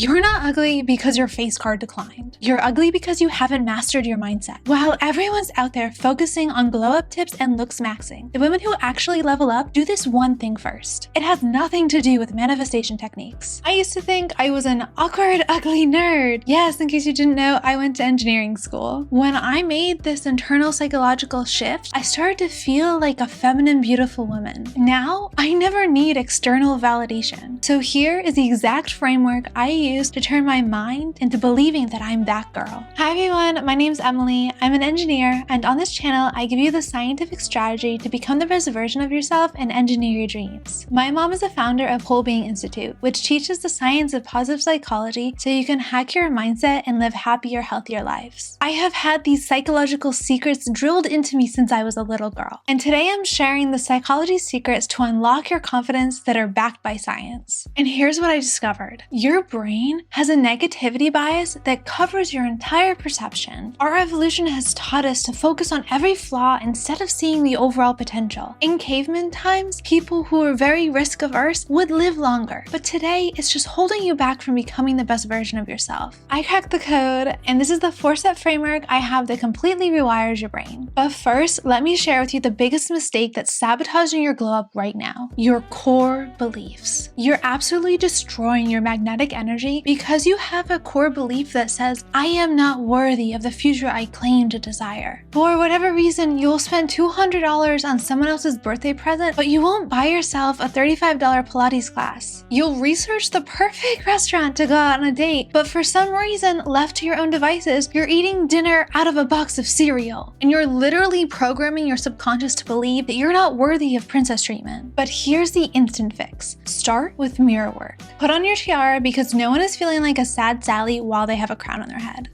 You're not ugly because your face card declined. You're ugly because you haven't mastered your mindset. While everyone's out there focusing on glow up tips and looksmaxxing, the women who actually level up do this one thing first. It has nothing to do with manifestation techniques. I used to think I was an awkward, ugly nerd. Yes, in case you didn't know, I went to engineering school. When I made this internal psychological shift, I started to feel like a feminine, beautiful woman. Now, I never need external validation. So here is the exact framework I use to turn my mind into believing that I'm that girl. Hi everyone, my name's Emily. I'm an engineer, and on this channel, I give you the scientific strategy to become the best version of yourself and engineer your dreams. My mom is the founder of Whole Being Institute, which teaches the science of positive psychology so you can hack your mindset and live happier, healthier lives. I have had these psychological secrets drilled into me since I was a little girl, and today I'm sharing the psychology secrets to unlock your confidence that are backed by science. And here's what I discovered. Your brain has a negativity bias that covers your entire perception. Our evolution has taught us to focus on every flaw instead of seeing the overall potential. In caveman times, people who were very risk averse would live longer, but today it's just holding you back from becoming the best version of yourself. I cracked the code, and this is the 4-step framework I have that completely rewires your brain. But first, let me share with you the biggest mistake that's sabotaging your glow up right now: your core beliefs. You're absolutely destroying your magnetic energy because you have a core belief that says, I am not worthy of the future I claim to desire. For whatever reason, you'll spend $200 on someone else's birthday present, but you won't buy yourself a $35 Pilates class. You'll research the perfect restaurant to go out on a date, but for some reason, left to your own devices, you're eating dinner out of a box of cereal. And you're literally programming your subconscious to believe that you're not worthy of princess treatment. But here's the instant fix. Start with mirror work. Put on your tiara because no one is feeling like a sad Sally while they have a crown on their head.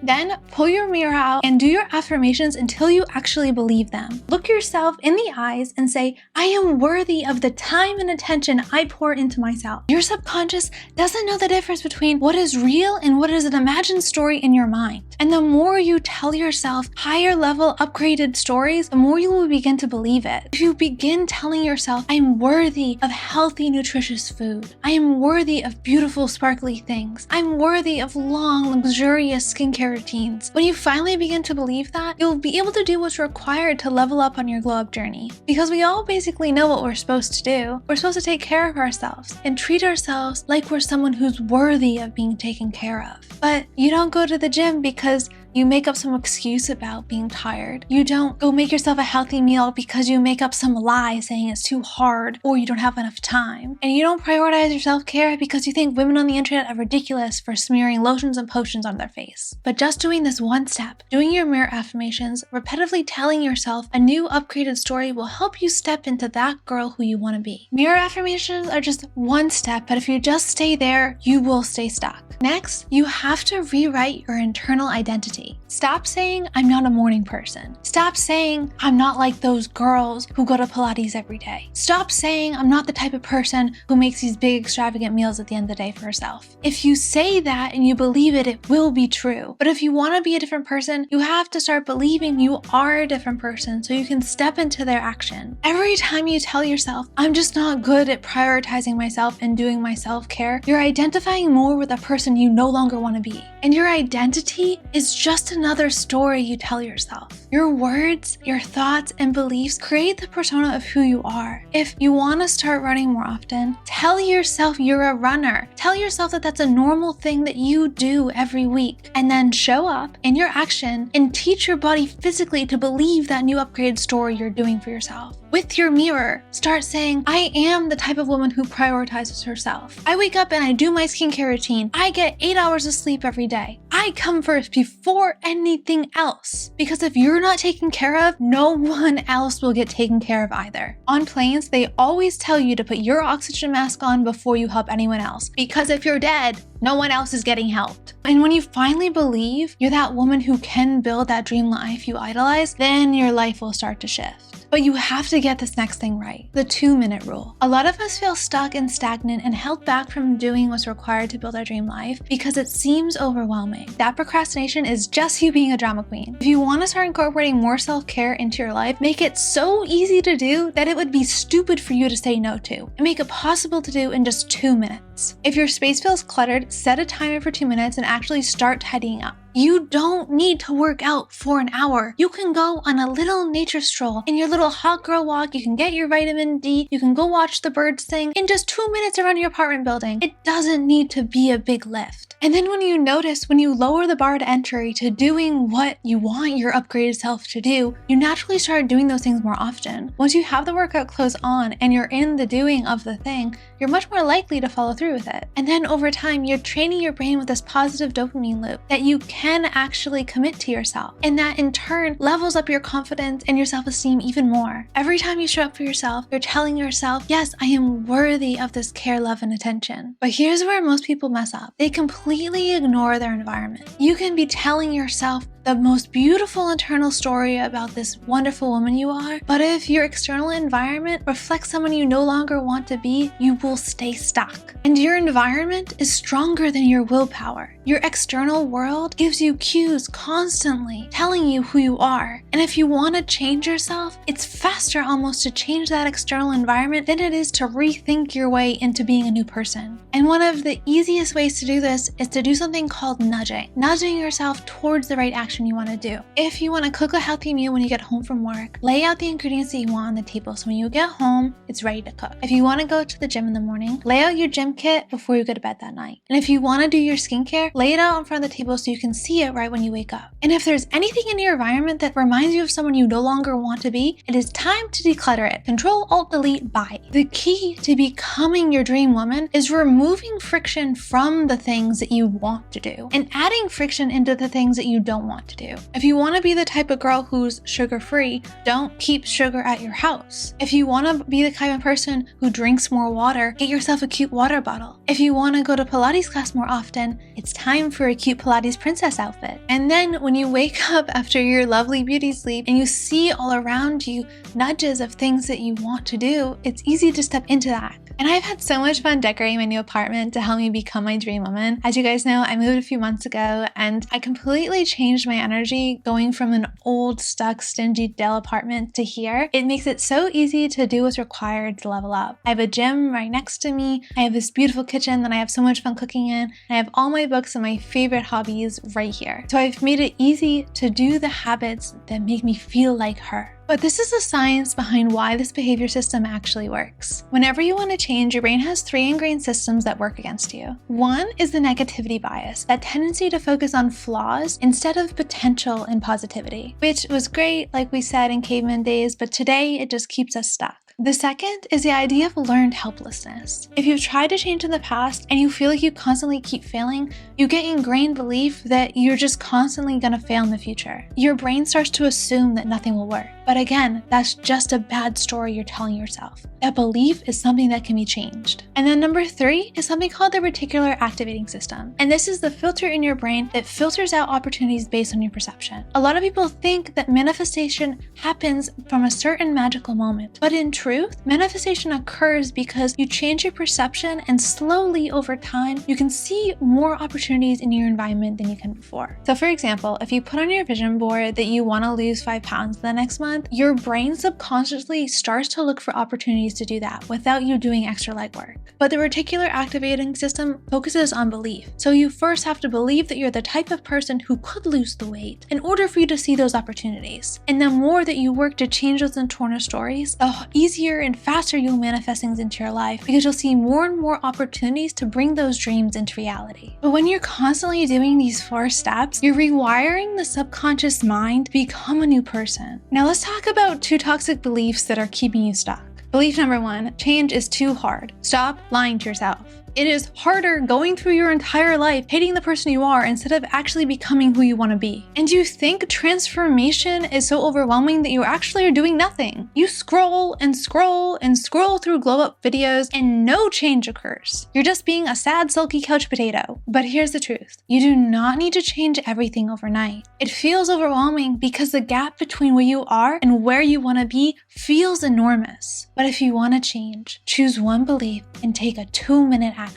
Then pull your mirror out and do your affirmations until you actually believe them. Look yourself in the eyes and say, I am worthy of the time and attention I pour into myself. Your subconscious doesn't know the difference between what is real and what is an imagined story in your mind. And the more you tell yourself higher level upgraded stories, the more you will begin to believe it. If you begin telling yourself, I'm worthy of healthy, nutritious food. I am worthy of beautiful, sparkly things. I'm worthy of long, luxurious skincare routines. When you finally begin to believe that, you'll be able to do what's required to level up on your glow up journey. Because we all basically know what we're supposed to do. We're supposed to take care of ourselves and treat ourselves like we're someone who's worthy of being taken care of. But you don't go to the gym because you make up some excuse about being tired. You don't go make yourself a healthy meal because you make up some lie saying it's too hard or you don't have enough time. And you don't prioritize your self-care because you think women on the internet are ridiculous for smearing lotions and potions on their face. But just doing this one step, doing your mirror affirmations, repetitively telling yourself a new upgraded story will help you step into that girl who you want to be. Mirror affirmations are just one step, but if you just stay there, you will stay stuck. Next, you have to rewrite your internal identity. Stop saying, I'm not a morning person. Stop saying, I'm not like those girls who go to Pilates every day. Stop saying, I'm not the type of person who makes these big extravagant meals at the end of the day for herself. If you say that and you believe it, it will be true. But if you want to be a different person, you have to start believing you are a different person so you can step into their action. Every time you tell yourself, I'm just not good at prioritizing myself and doing my self-care, you're identifying more with a person you no longer want to be. And your identity is just another story you tell yourself. Your words, your thoughts, and beliefs create the persona of who you are. If you want to start running more often, tell yourself you're a runner. Tell yourself that that's a normal thing that you do every week. And then show up in your action and teach your body physically to believe that new upgraded story you're doing for yourself. With your mirror, start saying, I am the type of woman who prioritizes herself. I wake up and I do my skincare routine. I get 8 hours of sleep every day. I come first before anything else. Because if you're not taken care of, no one else will get taken care of either. On planes, they always tell you to put your oxygen mask on before you help anyone else. Because if you're dead, no one else is getting helped. And when you finally believe you're that woman who can build that dream life you idolize, then your life will start to shift. But you have to get this next thing right, the 2-minute rule. A lot of us feel stuck and stagnant and held back from doing what's required to build our dream life because it seems overwhelming. That procrastination is just you being a drama queen. If you want to start incorporating more self-care into your life, make it so easy to do that it would be stupid for you to say no to, and make it possible to do in just 2 minutes. If your space feels cluttered, set a timer for 2 minutes and actually start tidying up. You don't need to work out for an hour. You can go on a little nature stroll in your little hot girl walk. You can get your vitamin D. You can go watch the birds sing in just 2 minutes around your apartment building. It doesn't need to be a big lift. And then when you lower the bar to entry to doing what you want your upgraded self to do, you naturally start doing those things more often. Once you have the workout clothes on and you're in the doing of the thing, you're much more likely to follow through with it. And then over time, you're training your brain with this positive dopamine loop that you can actually commit to yourself. And that in turn levels up your confidence and your self-esteem even more. Every time you show up for yourself, you're telling yourself, yes, I am worthy of this care, love, and attention. But here's where most people mess up. They completely ignore their environment. You can be telling yourself the most beautiful internal story about this wonderful woman you are, but if your external environment reflects someone you no longer want to be, you will stay stuck. And your environment is stronger than your willpower. Your external world gives you cues constantly telling you who you are. And if you want to change yourself, it's faster almost to change that external environment than it is to rethink your way into being a new person. And one of the easiest ways to do this is to do something called nudging yourself towards the right action you want to do. If you want to cook a healthy meal when you get home from work, lay out the ingredients that you want on the table so when you get home, it's ready to cook. If you want to go to the gym in the morning, lay out your gym kit before you go to bed that night. And if you want to do your skincare, lay it out in front of the table so you can see it right when you wake up. And if there's anything in your environment that reminds you of someone you no longer want to be, it is time to declutter it. Control-Alt-Delete, buy. The key to becoming your dream woman is removing friction from the things that you want to do and adding friction into the things that you don't want to do. If you want to be the type of girl who's sugar-free, don't keep sugar at your house. If you want to be the kind of person who drinks more water, get yourself a cute water bottle. If you want to go to Pilates class more often, it's time for a cute Pilates princess outfit. And then when you wake up after your lovely beauty sleep and you see all around you nudges of things that you want to do, it's easy to step into that. And I've had so much fun decorating my new apartment to help me become my dream woman. As you guys know, I moved a few months ago and I completely changed my energy going from an old, stuck, stingy Dell apartment to here. It makes it so easy to do what's required to level up. I have a gym right next to me. I have this beautiful kitchen that I have so much fun cooking in. And I have all my books and my favorite hobbies right here. So I've made it easy to do the habits that make me feel like her. But this is the science behind why this behavior system actually works. Whenever you want to change, your brain has 3 ingrained systems that work against you. One is the negativity bias, that tendency to focus on flaws instead of potential and positivity, which was great, like we said in caveman days, but today it just keeps us stuck. The second is the idea of learned helplessness. If you've tried to change in the past and you feel like you constantly keep failing, you get ingrained belief that you're just constantly going to fail in the future. Your brain starts to assume that nothing will work. But again, that's just a bad story you're telling yourself. That belief is something that can be changed. And then number 3 is something called the reticular activating system. And this is the filter in your brain that filters out opportunities based on your perception. A lot of people think that manifestation happens from a certain magical moment. But in truth, manifestation occurs because you change your perception and slowly over time, you can see more opportunities in your environment than you can before. So for example, if you put on your vision board that you want to lose 5 pounds the next month, your brain subconsciously starts to look for opportunities to do that without you doing extra legwork. But the reticular activating system focuses on belief. So you first have to believe that you're the type of person who could lose the weight in order for you to see those opportunities. And the more that you work to change those internal stories, the easier and faster you'll manifest things into your life because you'll see more and more opportunities to bring those dreams into reality. But when you're constantly doing these 4 steps, you're rewiring the subconscious mind to become a new person. Now let's talk about 2 toxic beliefs that are keeping you stuck. Belief number 1, change is too hard. Stop lying to yourself. It is harder going through your entire life hating the person you are instead of actually becoming who you want to be. And you think transformation is so overwhelming that you actually are doing nothing. You scroll and scroll and scroll through glow up videos and no change occurs. You're just being a sad, sulky couch potato. But here's the truth. You do not need to change everything overnight. It feels overwhelming because the gap between where you are and where you want to be feels enormous. But if you want to change, choose one belief and take a 2-minute action.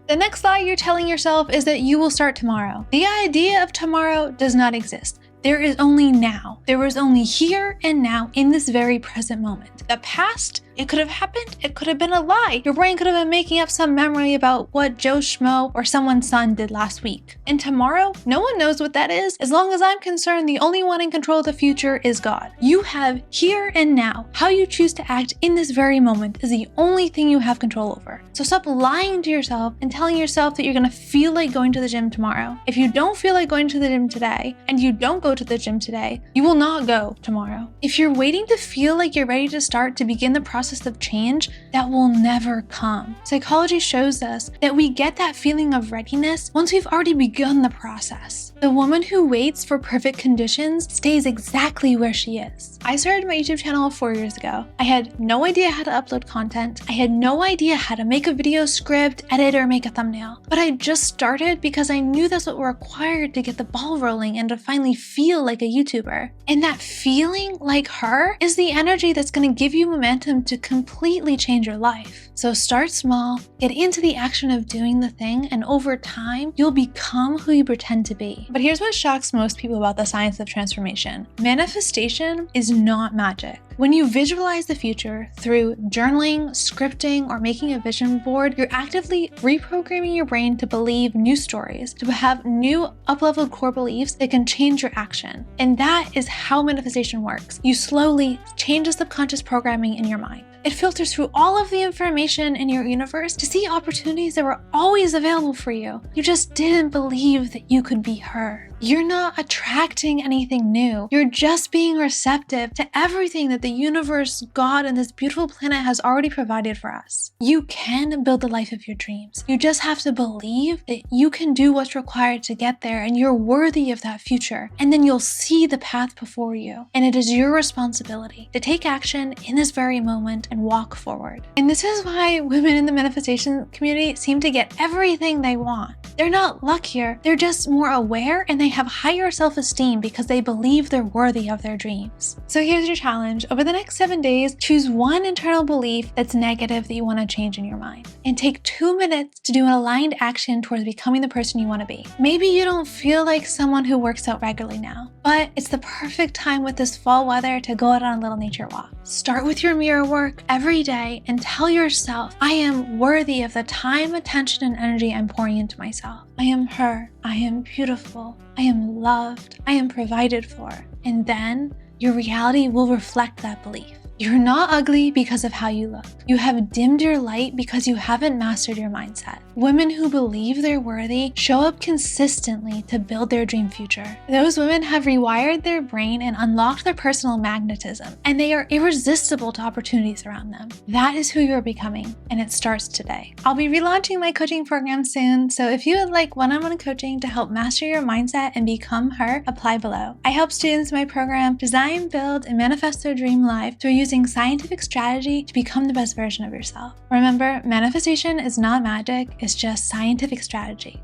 The next lie you're telling yourself is that you will start tomorrow. The idea of tomorrow does not exist. There is only now. There is only here and now in this very present moment. The past, it could have happened. It could have been a lie. Your brain could have been making up some memory about what Joe Schmo or someone's son did last week. And tomorrow, no one knows what that is. As long as I'm concerned, the only one in control of the future is God. You have here and now. How you choose to act in this very moment is the only thing you have control over. So stop lying to yourself and telling yourself that you're going to feel like going to the gym tomorrow. If you don't feel like going to the gym today and you don't go to the gym today, you will not go tomorrow. If you're waiting to feel like you're ready to start to begin the process of change, that will never come. Psychology shows us that we get that feeling of readiness once we've already begun the process. The woman who waits for perfect conditions stays exactly where she is. I started my YouTube channel 4 years ago. I had no idea how to upload content. I had no idea how to make a video script, edit, or make a thumbnail. But I just started because I knew that's what required to get the ball rolling and to finally feel like a YouTuber. And that feeling like her is the energy that's going to give you momentum to completely change your life. So start small, get into the action of doing the thing, and over time, you'll become who you pretend to be. But here's what shocks most people about the science of transformation. Manifestation is not magic. When you visualize the future through journaling, scripting, or making a vision board, you're actively reprogramming your brain to believe new stories, to have new up-leveled core beliefs that can change your action. And that is how manifestation works. You slowly change the subconscious programming in your mind. It filters through all of the information in your universe to see opportunities that were always available for you. You just didn't believe that you could be her. You're not attracting anything new. You're just being receptive to everything that the universe, God, and this beautiful planet has already provided for us. You can build the life of your dreams. You just have to believe that you can do what's required to get there and you're worthy of that future. And then you'll see the path before you. And it is your responsibility to take action in this very moment and walk forward. And this is why women in the manifestation community seem to get everything they want. They're not luckier, they're just more aware and they have higher self-esteem because they believe they're worthy of their dreams. So here's your challenge. Over the next 7 days, choose one internal belief that's negative that you want to change in your mind. And take 2 minutes to do an aligned action towards becoming the person you want to be. Maybe you don't feel like someone who works out regularly now, but it's the perfect time with this fall weather to go out on a little nature walk. Start with your mirror work every day and tell yourself, I am worthy of the time, attention, and energy I'm pouring into myself. I am her. I am beautiful. I am loved. I am provided for. And then your reality will reflect that belief. You're not ugly because of how you look. You have dimmed your light because you haven't mastered your mindset. Women who believe they're worthy show up consistently to build their dream future. Those women have rewired their brain and unlocked their personal magnetism, and they are irresistible to opportunities around them. That is who you're becoming, and it starts today. I'll be relaunching my coaching program soon, so if you would like one-on-one coaching to help master your mindset and become her, apply below. I help students in my program design, build, and manifest their dream life through using scientific strategy to become the best version of yourself. Remember, manifestation is not magic, it's just scientific strategy.